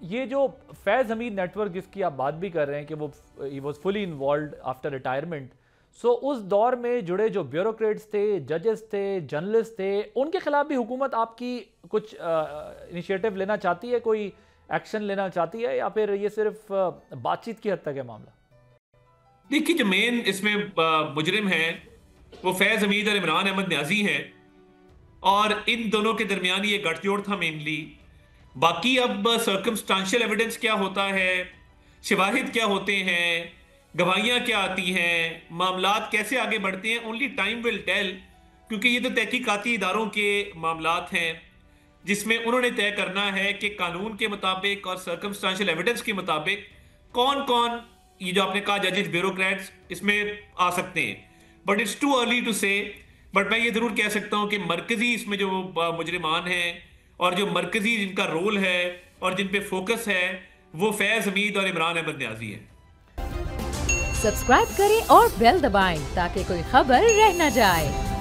ये जो फैज़ हमीद नेटवर्क जिसकी आप बात भी कर रहे हैं कि वो he was fully involved after retirement, so उस दौर में जुड़े जो ब्यूरोक्रेट्स थे, जजेस थे, जर्नलिस्ट थे, उनके खिलाफ भी हुकूमत आपकी कुछ इनिशिएटिव लेना चाहती है, कोई एक्शन लेना चाहती है, या फिर ये सिर्फ बातचीत की हद तक है मामला? देखिए, जो मेन इसमें मुजरिम है वो फैज हमीद और इमरान अहमद न्याजी हैं, और इन दोनों के दरमियान ये गठजोड़ था मेनली। बाकी अब सर्कमस्टांशियल एविडेंस क्या होता है, शवाहिद क्या होते हैं, गवाहियां क्या आती हैं, मामलात कैसे आगे बढ़ते हैं, ओनली टाइम विल टेल। क्योंकि ये तो तहकीकाती इदारों के मामलात हैं जिसमें उन्होंने तय करना है कि कानून के मुताबिक और सर्कमस्टांशियल एविडेंस के मुताबिक कौन कौन, ये जो आपने कहा जजेस, ब्यूरोक्रेट्स, इसमें आ सकते हैं। But it's too early to say. But मैं ये जरूर कह सकता हूं कि मरकजी इसमें जो मुजरिमान हैं और जो मरकजी जिनका रोल है और जिन पे फोकस है, वो फैज हमीद और इमरान अहमद न्याजी है। सब्सक्राइब करें और बेल दबाएं ताकि कोई खबर रह न जाए।